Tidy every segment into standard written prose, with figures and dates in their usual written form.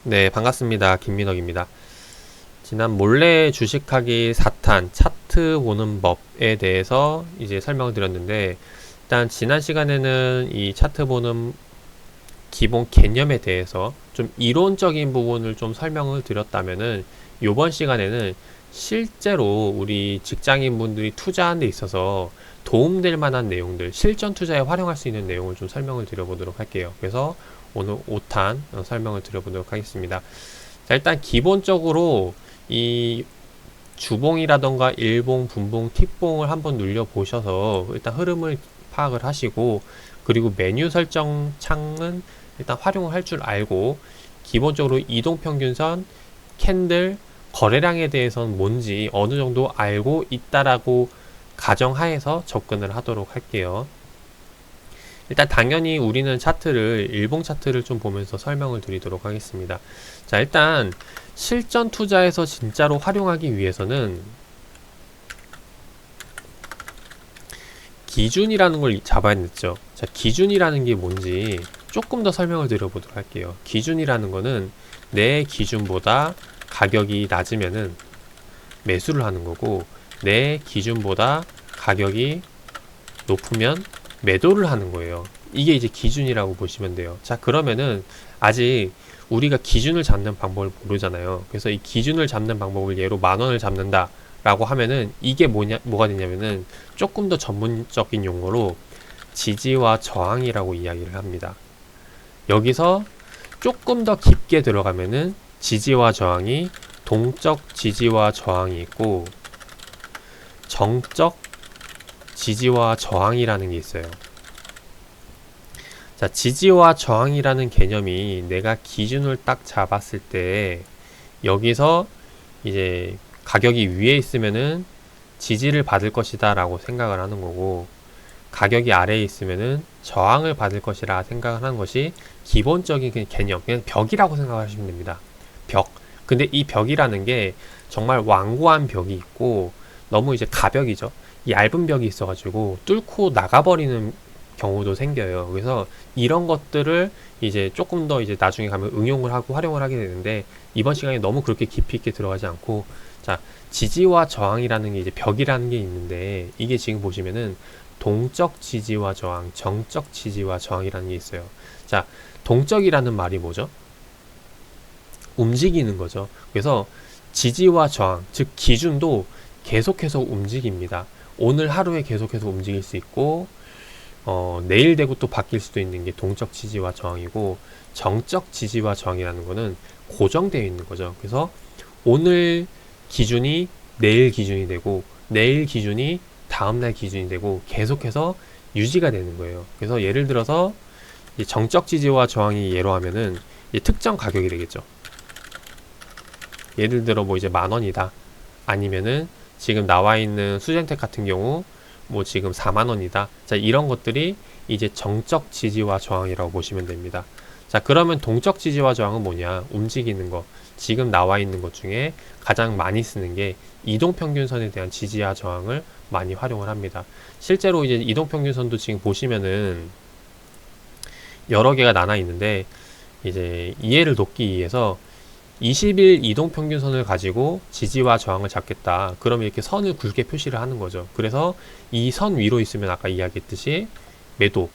네, 반갑습니다. 김민혁입니다. 지난 몰래 주식하기 4탄 차트 보는 법에 대해서 이제 설명을 드렸는데, 일단 지난 시간에는 이 차트 보는 기본 개념에 대해서 좀 이론적인 부분을 좀 설명을 드렸다면은, 이번 시간에는 실제로 우리 직장인 분들이 투자하는 데 있어서 도움될 만한 내용들, 실전 투자에 활용할 수 있는 내용을 좀 설명을 드려보도록 할게요. 그래서 오늘 5탄 설명을 드려보도록 하겠습니다. 자, 일단 기본적으로 이 주봉이라던가 일봉, 분봉, 틱봉을 한번 눌려 보셔서 일단 흐름을 파악을 하시고, 그리고 메뉴 설정 창은 일단 활용을 할 줄 알고, 기본적으로 이동평균선, 캔들, 거래량에 대해서는 뭔지 어느 정도 알고 있다라고 가정하에서 접근을 하도록 할게요. 일단 당연히 우리는 차트를 일봉 차트를 좀 보면서 설명을 드리도록 하겠습니다. 자, 일단 실전 투자에서 진짜로 활용하기 위해서는 기준이라는 걸 잡아야 됐죠. 자, 기준이라는 게 뭔지 조금 더 설명을 드려보도록 할게요. 기준이라는 거는 내 기준보다 가격이 낮으면은 매수를 하는 거고, 내 기준보다 가격이 높으면 매도를 하는 거예요. 이게 이제 기준이라고 보시면 돼요. 자, 그러면은 아직 우리가 기준을 잡는 방법을 모르잖아요. 그래서 이 기준을 잡는 방법을 예로 10,000원을 잡는다 라고 하면은 이게 뭐가 되냐면은 조금 더 전문적인 용어로 지지와 저항이라고 이야기를 합니다. 여기서 조금 더 깊게 들어가면은 지지와 저항이 동적 지지와 저항이 있고 정적 지지와 저항이라는 게 있어요. 자, 지지와 저항이라는 개념이 내가 기준을 딱 잡았을 때 여기서 이제 가격이 위에 있으면은 지지를 받을 것이다 라고 생각을 하는 거고, 가격이 아래에 있으면은 저항을 받을 것이라 생각을 하는 것이 기본적인 개념, 그냥 벽이라고 생각하시면 됩니다. 벽. 근데 이 벽이라는 게 정말 완고한 벽이 있고 너무 이제 가벽이죠. 얇은 벽이 있어가지고 뚫고 나가버리는 경우도 생겨요. 그래서 이런 것들을 이제 조금 더 이제 나중에 가면 응용을 하고 활용을 하게 되는데, 이번 시간에 너무 그렇게 깊이 있게 들어가지 않고, 자, 지지와 저항이라는 게 이제 벽이라는 게 있는데, 이게 지금 보시면은 동적 지지와 저항, 정적 지지와 저항이라는 게 있어요. 자, 동적이라는 말이 뭐죠? 움직이는 거죠. 그래서 지지와 저항, 즉 기준도 계속해서 움직입니다. 오늘 하루에 계속해서 움직일 수 있고, 내일 되고 또 바뀔 수도 있는 게 동적 지지와 저항이고, 정적 지지와 저항이라는 거는 고정되어 있는 거죠. 그래서 오늘 기준이 내일 기준이 되고, 내일 기준이 다음날 기준이 되고, 계속해서 유지가 되는 거예요. 그래서 예를 들어서 정적 지지와 저항이 예로 하면은 특정 가격이 되겠죠. 예를 들어 뭐 이제 10,000원이다. 아니면은 지금 나와 있는 수젠텍 같은 경우 뭐 지금 40,000원이다. 자, 이런 것들이 이제 정적 지지와 저항이라고 보시면 됩니다. 자, 그러면 동적 지지와 저항은 뭐냐? 움직이는 거. 지금 나와 있는 것 중에 가장 많이 쓰는 게 이동평균선에 대한 지지와 저항을 많이 활용을 합니다. 실제로 이제 이동평균선도 지금 보시면은 여러 개가 나눠 있는데, 이제 이해를 돕기 위해서 20일 이동평균선을 가지고 지지와 저항을 잡겠다. 그럼 이렇게 선을 굵게 표시를 하는 거죠. 그래서 이 선 위로 있으면 아까 이야기했듯이 매도,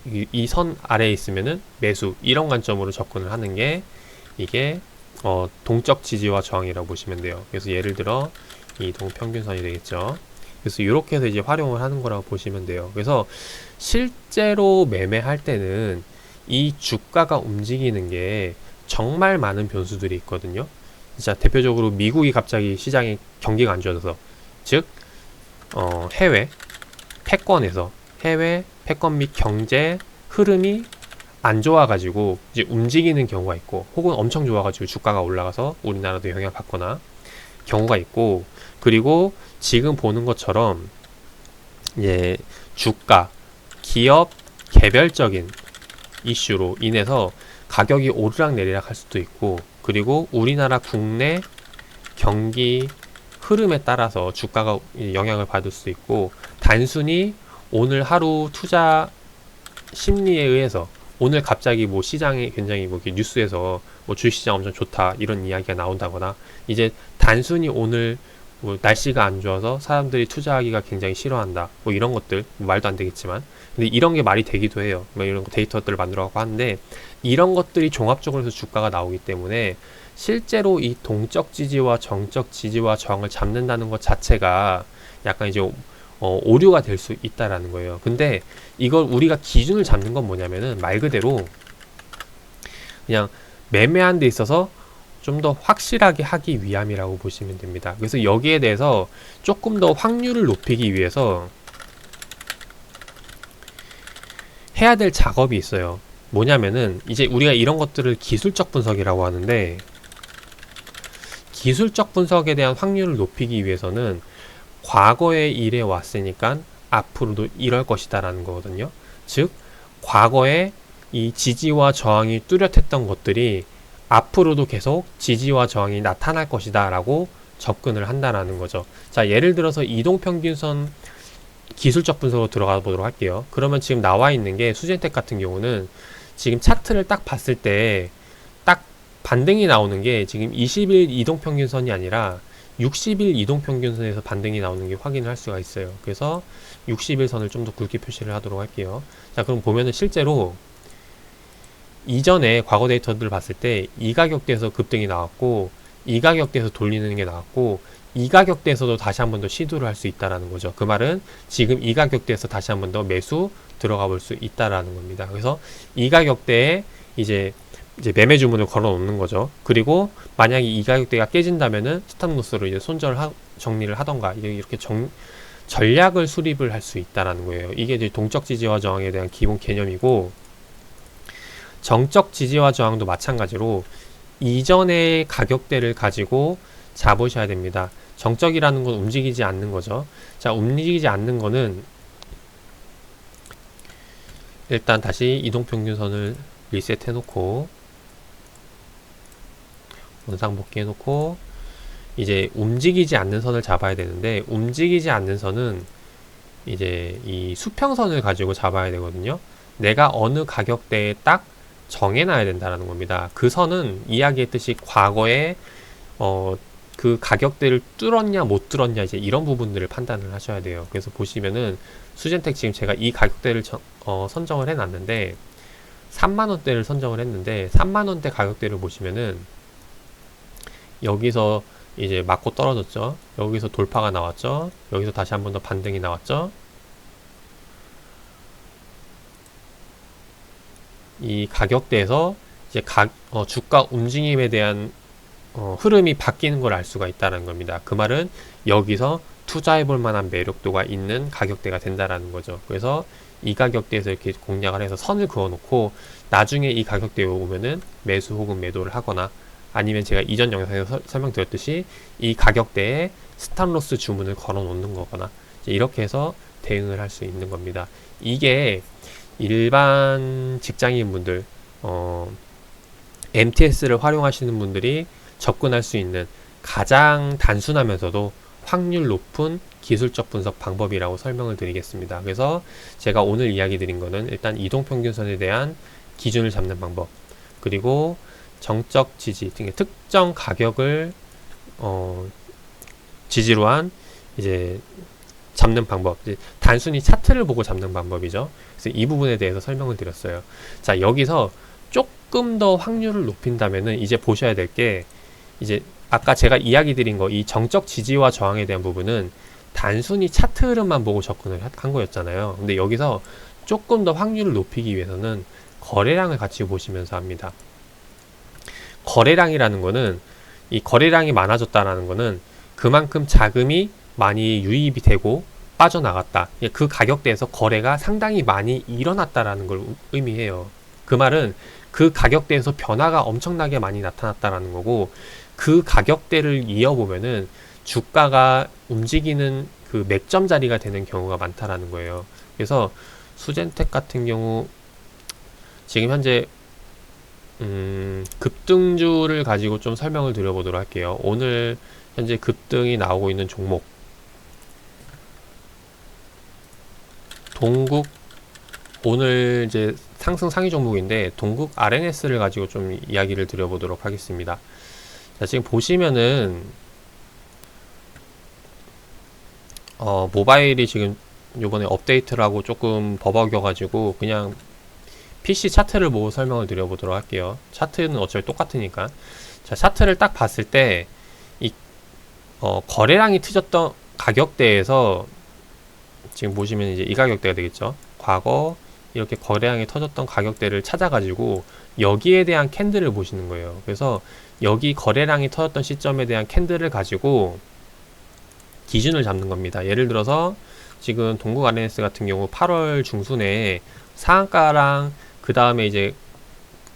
이 선 아래에 있으면은 매수, 이런 관점으로 접근을 하는 게 이게 동적 지지와 저항이라고 보시면 돼요. 그래서 예를 들어 이동평균선이 되겠죠. 그래서 이렇게 해서 이제 활용을 하는 거라고 보시면 돼요. 그래서 실제로 매매할 때는 이 주가가 움직이는 게 정말 많은 변수들이 있거든요. 진짜 대표적으로 미국이 갑자기 시장에 경기가 안 좋아져서, 즉 해외 패권에서 해외 패권 및 경제 흐름이 안 좋아가지고 이제 움직이는 경우가 있고, 혹은 엄청 좋아가지고 주가가 올라가서 우리나라도 영향을 받거나 경우가 있고, 그리고 지금 보는 것처럼 이제 주가, 기업 개별적인 이슈로 인해서 가격이 오르락 내리락 할 수도 있고, 그리고 우리나라 국내 경기 흐름에 따라서 주가가 영향을 받을 수 있고, 단순히 오늘 하루 투자 심리에 의해서 오늘 갑자기 뭐 시장에 굉장히 뭐 이렇게 뉴스에서 뭐 주식시장 엄청 좋다 이런 이야기가 나온다거나 이제 단순히 오늘 뭐 날씨가 안 좋아서 사람들이 투자하기가 굉장히 싫어한다 뭐 이런 것들 뭐 말도 안 되겠지만 근데 이런 게 말이 되기도 해요. 뭐 이런 데이터들을 만들어가고 하는데 이런 것들이 종합적으로 해서 주가가 나오기 때문에 실제로 이 동적 지지와 정적 지지와 저항을 잡는다는 것 자체가 약간 이제 오류가 될 수 있다라는 거예요. 근데 이걸 우리가 기준을 잡는 건 뭐냐면은 말 그대로 그냥 매매한 데 있어서 좀 더 확실하게 하기 위함이라고 보시면 됩니다. 그래서 여기에 대해서 조금 더 확률을 높이기 위해서 해야 될 작업이 있어요. 뭐냐면은 이제 우리가 이런 것들을 기술적 분석이라고 하는데 기술적 분석에 대한 확률을 높이기 위해서는 과거에 이래 왔으니까 앞으로도 이럴 것이다 라는 거거든요. 즉 과거에 이 지지와 저항이 뚜렷했던 것들이 앞으로도 계속 지지와 저항이 나타날 것이다 라고 접근을 한다라는 거죠. 자, 예를 들어서 이동평균선 기술적 분석으로 들어가 보도록 할게요. 그러면 지금 나와 있는 게 수젠텍 같은 경우는 지금 차트를 딱 봤을 때 딱 반등이 나오는 게 지금 20일 이동평균선이 아니라 60일 이동평균선에서 반등이 나오는 게 확인을 할 수가 있어요. 그래서 60일 선을 좀 더 굵게 표시를 하도록 할게요. 자, 그럼 보면은 실제로 이전에 과거 데이터들을 봤을 때 이 가격대에서 급등이 나왔고 이 가격대에서 돌리는 게 나왔고 이 가격대에서도 다시 한 번 더 시도를 할 수 있다라는 거죠. 그 말은 지금 이 가격대에서 다시 한 번 더 매수 들어가 볼 수 있다라는 겁니다. 그래서 이 가격대에 이제 매매 주문을 걸어 놓는 거죠. 그리고 만약에 이 가격대가 깨진다면은 스탑로스로 이제 정리를 하던가 이렇게 전략을 수립을 할 수 있다라는 거예요. 이게 이제 동적 지지와 저항에 대한 기본 개념이고 정적 지지와 저항도 마찬가지로 이전의 가격대를 가지고 잡으셔야 됩니다. 정적이라는 건 움직이지 않는 거죠. 자, 움직이지 않는 거는 일단 다시 이동평균선을 리셋 해놓고 원상 복귀 해놓고 이제 움직이지 않는 선을 잡아야 되는데 움직이지 않는 선은 이제 이 수평선을 가지고 잡아야 되거든요. 내가 어느 가격대에 딱 정해놔야 된다는 겁니다. 그 선은 이야기했듯이 과거에 그 가격대를 뚫었냐 못 뚫었냐 이제 이런 부분들을 판단을 하셔야 돼요. 그래서 보시면은 수젠텍 지금 제가 이 가격대를 선정을 해놨는데 3만원대를 선정을 했는데 3만원대 가격대를 보시면은 여기서 이제 맞고 떨어졌죠. 여기서 돌파가 나왔죠. 여기서 다시 한 번 더 반등이 나왔죠. 이 가격대에서 이제 주가 움직임에 대한 흐름이 바뀌는 걸 알 수가 있다는 겁니다. 그 말은 여기서 투자해 볼 만한 매력도가 있는 가격대가 된다라는 거죠. 그래서 이 가격대에서 이렇게 공략을 해서 선을 그어 놓고 나중에 이 가격대에 오면은 매수 혹은 매도를 하거나 아니면 제가 이전 영상에서 설명드렸듯이 이 가격대에 스탑로스 주문을 걸어 놓는 거거나 이렇게 해서 대응을 할 수 있는 겁니다. 이게 일반 직장인분들 MTS를 활용하시는 분들이 접근할 수 있는 가장 단순하면서도 확률 높은 기술적 분석 방법이라고 설명을 드리겠습니다. 그래서 제가 오늘 이야기 드린 거는 일단 이동평균선에 대한 기준을 잡는 방법, 그리고 정적 지지 등의 특정 가격을 지지로 한 이제 잡는 방법, 이제 단순히 차트를 보고 잡는 방법이죠. 그래서 이 부분에 대해서 설명을 드렸어요. 자, 여기서 조금 더 확률을 높인다면은 이제 보셔야 될 게 이제 아까 제가 이야기 드린 거 이 정적 지지와 저항에 대한 부분은 단순히 차트 흐름만 보고 접근을 한 거였잖아요. 근데 여기서 조금 더 확률을 높이기 위해서는 거래량을 같이 보시면서 합니다. 거래량이라는 거는 이 거래량이 많아졌다라는 거는 그만큼 자금이 많이 유입이 되고 빠져나갔다. 그 가격대에서 거래가 상당히 많이 일어났다라는 걸 의미해요. 그 말은 그 가격대에서 변화가 엄청나게 많이 나타났다라는 거고 그 가격대를 이어보면은 주가가 움직이는 그 맥점 자리가 되는 경우가 많다라는 거예요. 그래서 수젠텍 같은 경우 지금 현재 급등주를 가지고 좀 설명을 드려보도록 할게요. 오늘 현재 급등이 나오고 있는 종목 동국 오늘 이제 상승 상위 종목인데 동국 RNS를 가지고 좀 이야기를 드려보도록 하겠습니다. 자, 지금 보시면은 모바일이 지금 요번에 업데이트를 하고 조금 버벅여가지고 그냥 PC 차트를 보고 설명을 드려보도록 할게요. 차트는 어차피 똑같으니까. 자, 차트를 딱 봤을 때 이 거래량이 터졌던 가격대에서 지금 보시면 이제 이 가격대가 되겠죠. 과거 이렇게 거래량이 터졌던 가격대를 찾아가지고 여기에 대한 캔들을 보시는 거예요. 그래서 여기 거래량이 터졌던 시점에 대한 캔들을 가지고 기준을 잡는 겁니다. 예를 들어서 지금 동국 RNS 같은 경우 8월 중순에 상한가랑 그 다음에 이제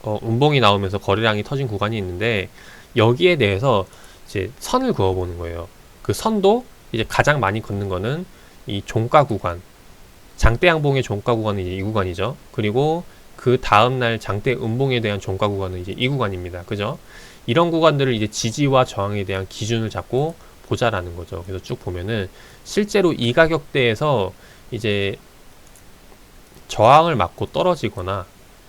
음봉이 나오면서 거래량이 터진 구간이 있는데 여기에 대해서 이제 선을 그어보는 거예요. 그 선도 이제 가장 많이 긋는 거는 이 종가 구간, 장대 양봉의 종가 구간은 이제 이 구간이죠. 그리고 그 다음날 장대 음봉에 대한 종가 구간은 이제 이 구간입니다. 그죠? 이런 구간들을 이제 지지와 저항에 대한 기준을 잡고 보자라는 거죠. 그래서 쭉 보면은 실제로 이 가격대에서 이제 저항을 맞고 떨어지거나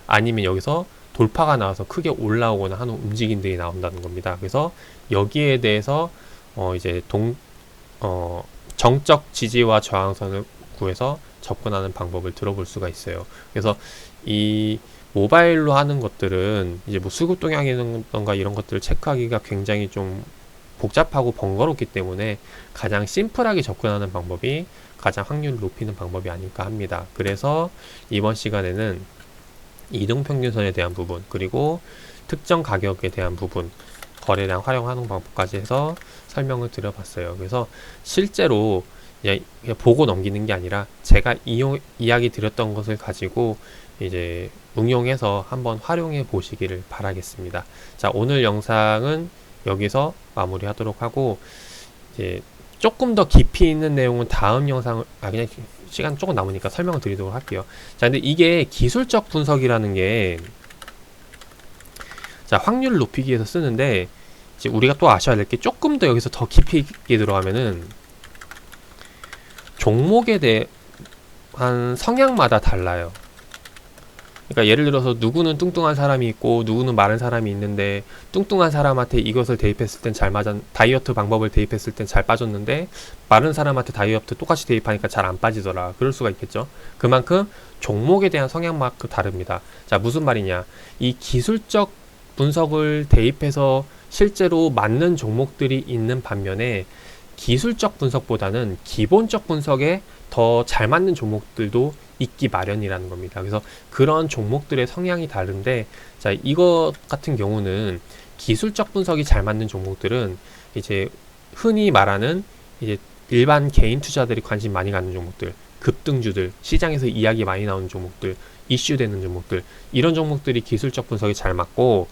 아니면 여기서 돌파가 나와서 크게 올라오거나 하는 움직임들이 나온다는 겁니다. 그래서 여기에 대해서 이제 정적 지지와 저항선을 구해서 접근하는 방법을 들어볼 수가 있어요. 그래서 이 모바일로 하는 것들은 이제 뭐 수급 동향이던가 이런 것들을 체크하기가 굉장히 좀 복잡하고 번거롭기 때문에 가장 심플하게 접근하는 방법이 가장 확률을 높이는 방법이 아닐까 합니다. 그래서 이번 시간에는 이동평균선에 대한 부분, 그리고 특정 가격에 대한 부분, 거래량 활용하는 방법까지 해서 설명을 드려봤어요. 그래서 실제로 그냥 보고 넘기는 게 아니라 제가 이야기 드렸던 것을 가지고 이제 응용해서 한번 활용해 보시기를 바라겠습니다. 자, 오늘 영상은 여기서 마무리하도록 하고 이제 조금 더 깊이 있는 내용은 다음 영상을 그냥 시간 조금 남으니까 설명을 드리도록 할게요. 자, 근데 이게 기술적 분석이라는 게 자, 확률을 높이기 위해서 쓰는데 이제 우리가 또 아셔야 될 게 조금 더 여기서 더 깊이 있게 들어가면은 종목에 대한 성향마다 달라요. 그러니까 예를 들어서 누구는 뚱뚱한 사람이 있고 누구는 마른 사람이 있는데 뚱뚱한 사람한테 이것을 대입했을 땐 잘 맞아, 다이어트 방법을 대입했을 땐 잘 빠졌는데 마른 사람한테 다이어트 똑같이 대입하니까 잘 안 빠지더라. 그럴 수가 있겠죠. 그만큼 종목에 대한 성향만큼 다릅니다. 자, 무슨 말이냐, 이 기술적 분석을 대입해서 실제로 맞는 종목들이 있는 반면에 기술적 분석보다는 기본적 분석에 더 잘 맞는 종목들도 있기 마련이라는 겁니다. 그래서 그런 종목들의 성향이 다른데, 자, 이것 같은 경우는 기술적 분석이 잘 맞는 종목들은 이제 흔히 말하는 이제 일반 개인 투자들이 관심 많이 갖는 종목들, 급등주들, 시장에서 이야기 많이 나오는 종목들, 이슈되는 종목들, 이런 종목들이 기술적 분석이 잘 맞고,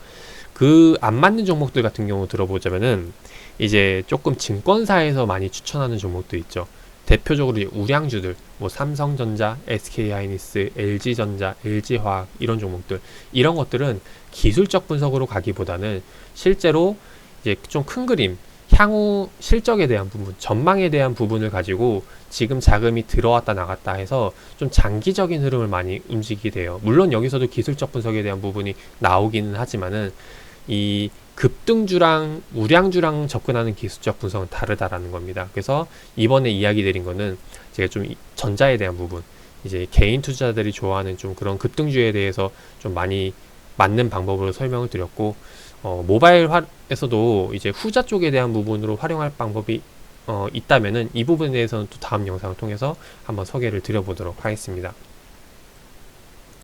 그 안 맞는 종목들 같은 경우 들어보자면은 이제 조금 증권사에서 많이 추천하는 종목들 있죠. 대표적으로 우량주들, 뭐 삼성전자, SK하이닉스, LG전자, LG화학 이런 종목들, 이런 것들은 기술적 분석으로 가기보다는 실제로 이제 좀 큰 그림, 향후 실적에 대한 부분, 전망에 대한 부분을 가지고 지금 자금이 들어왔다 나갔다 해서 좀 장기적인 흐름을 많이 움직이게 돼요. 물론 여기서도 기술적 분석에 대한 부분이 나오기는 하지만은 이 급등주랑 우량주랑 접근하는 기술적 분석은 다르다라는 겁니다. 그래서 이번에 이야기 드린 거는 제가 좀 전자에 대한 부분, 이제 개인 투자자들이 좋아하는 좀 그런 급등주에 대해서 좀 많이 맞는 방법으로 설명을 드렸고, 모바일에서도 이제 후자 쪽에 대한 부분으로 활용할 방법이 있다면은 이 부분에 대해서는 또 다음 영상을 통해서 한번 소개를 드려보도록 하겠습니다.